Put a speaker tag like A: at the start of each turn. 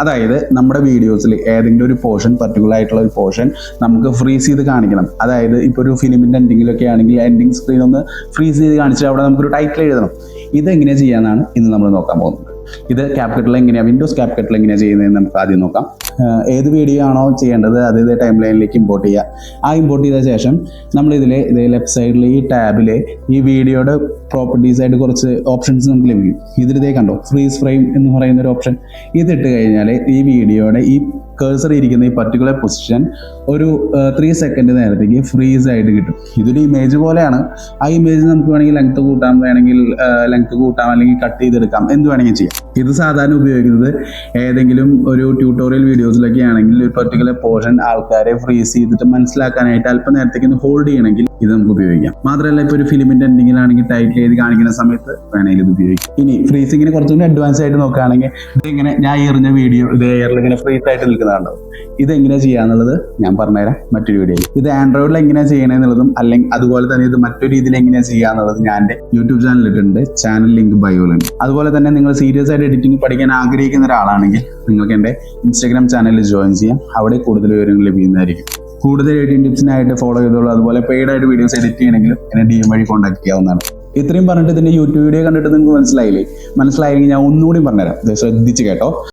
A: അതായത് നമ്മുടെ വീഡിയോസിൽ ഏതെങ്കിലും ഒരു പോർഷൻ, പർട്ടിക്കുലർ ആയിട്ടുള്ള ഒരു പോർഷൻ നമുക്ക് ഫ്രീസ് ചെയ്ത് കാണിക്കണം. അതായത് ഇപ്പോൾ ഒരു ഫിലിമിൻ്റെ എൻഡിങ്ങിലൊക്കെ ആണെങ്കിൽ എൻഡിങ് സ്ക്രീൻ ഒന്ന് ഫ്രീസ് ചെയ്ത് കാണിച്ചിട്ട് അവിടെ നമുക്കൊരു ടൈറ്റിൽ എഴുതണം. ഇതെങ്ങനെ ചെയ്യാനാണ് ഇന്ന് നമ്മൾ നോക്കാൻ പോകുന്നത്. ഇത് ക്യാപ്കട്ടിൽ എങ്ങനെയാണ്, വിൻഡോസ് ക്യാപ്കട്ടിൽ എങ്ങനെയാണ് ചെയ്യുന്നതെന്ന് നമുക്ക് ആദ്യം നോക്കാം. ഏത് വീഡിയോ ആണോ ചെയ്യേണ്ടത് അത് ഇതേ ടൈം ലൈനിലേക്ക് ഇമ്പോർട്ട് ചെയ്യുക. ആ ഇമ്പോർട്ട് ചെയ്ത ശേഷം നമ്മൾ ഇതേ ലെഫ്റ്റ് സൈഡിൽ ഈ ടാബിൽ ഈ വീഡിയോയുടെ പ്രോപ്പർട്ടീസ് ആയിട്ട് കുറച്ച് ഓപ്ഷൻസ് നമുക്ക് ലഭിക്കും. ഇതിലതേ കണ്ടോ, ഫ്രീസ് ഫ്രെയിം എന്ന് പറയുന്ന ഒരു ഓപ്ഷൻ. ഇതിട്ട് കഴിഞ്ഞാൽ ഈ വീഡിയോയുടെ ഈ കേഴ്സർ ഇരിക്കുന്ന ഈ പർട്ടിക്കുലർ പൊസിഷൻ ഒരു 3 സെക്കൻഡ് നേരത്തേക്ക് ഫ്രീസ് ആയിട്ട് കിട്ടും. ഇതൊരു ഇമേജ് പോലെയാണ്. ആ ഇമേജ് നമുക്ക് വേണമെങ്കിൽ ലെങ്ത് കൂട്ടാം, അല്ലെങ്കിൽ കട്ട് ചെയ്തെടുക്കാം, എന്ത് വേണമെങ്കിൽ ചെയ്യാം. ഇത് സാധാരണ ഉപയോഗിക്കുന്നത് ഏതെങ്കിലും ഒരു ട്യൂട്ടോറിയൽ വീഡിയോസിലൊക്കെ ആണെങ്കിൽ ഒരു പർട്ടിക്കുലർ പോർഷൻ ആൾക്കാരെ ഫ്രീസ് ചെയ്തിട്ട് മനസ്സിലാക്കാനായിട്ട് അല്പം നേരത്തേക്ക് ഒന്ന് ഹോൾഡ് ചെയ്യണമെങ്കിൽ ഇത് നമുക്ക് ഉപയോഗിക്കാം. മാത്രമല്ല ഇപ്പോൾ ഒരു ഫിലിമിന്റെ എൻഡിങ്ങിലാണെങ്കിൽ ടൈറ്റിൽ ചെയ്ത് കാണിക്കുന്ന സമയത്ത് വേണമെങ്കിൽ ഇത് ഉപയോഗിക്കാം. ഇനി ഫ്രീസിങ്ങിന് കുറച്ചുകൂടി അഡ്വാൻസ് ആയിട്ട് നോക്കുകയാണെങ്കിൽ ഇതിങ്ങനെ ഞാൻ എറിഞ്ഞ വീഡിയോ ഇത് എയറിൽ ഇങ്ങനെ ഫ്രീസ് ആയിട്ട് നിൽക്കുന്നതാണോ, ഇതെങ്ങനെ ചെയ്യാന്നുള്ളത് ഞാൻ പറഞ്ഞുതരാം മറ്റൊരു വീഡിയോയിൽ. ഇത് ആൻഡ്രോയിഡിൽ എങ്ങനെയാണ് ചെയ്യണമെന്നുള്ളതും അല്ലെങ്കിൽ അതുപോലെ തന്നെ ഇത് മറ്റൊരു രീതിയിൽ എങ്ങനെയാണ് ചെയ്യാന്നുള്ളത് ഞാൻ എൻ്റെ യൂട്യൂബ് ചാനലിൽ ഇട്ടിട്ടുണ്ട്. ചാനൽ ലിങ്ക് ബയോയിലുണ്ട്. അതുപോലെ തന്നെ നിങ്ങൾ സീരിയസ് ആയിട്ട് എഡിറ്റിംഗ് പഠിക്കാൻ ആഗ്രഹിക്കുന്ന ഒരാളാണെങ്കിൽ നിങ്ങൾക്ക് എൻ്റെ ഇൻസ്റ്റാഗ്രാം ചാനലിൽ ജോയിൻ ചെയ്യാം. അവിടെ കൂടുതൽ വിവരങ്ങൾ ലഭിക്കുന്നതായിരിക്കും. കൂടുതൽ എഡിറ്റിംഗ് ടിപ്സിനായിട്ട് ഫോളോ ചെയ്തോളൂ. അതുപോലെ പെയ്ഡ് ആയിട്ട് വീഡിയോസ് എഡിറ്റ് ചെയ്യണമെങ്കിലും എന്നെ DM വഴി കോൺടാക്ട് ചെയ്യാവുന്നതാണ്. ഇത്രയും പറഞ്ഞിട്ട് ഇതിൻ്റെ യൂട്യൂബ് വീഡിയോ കണ്ടിട്ട് നിങ്ങൾക്ക് മനസ്സിലായെങ്കിൽ ഞാൻ ഒന്നുകൂടി പറഞ്ഞുതരാം. ശ്രദ്ധിച്ച് കേട്ടോ.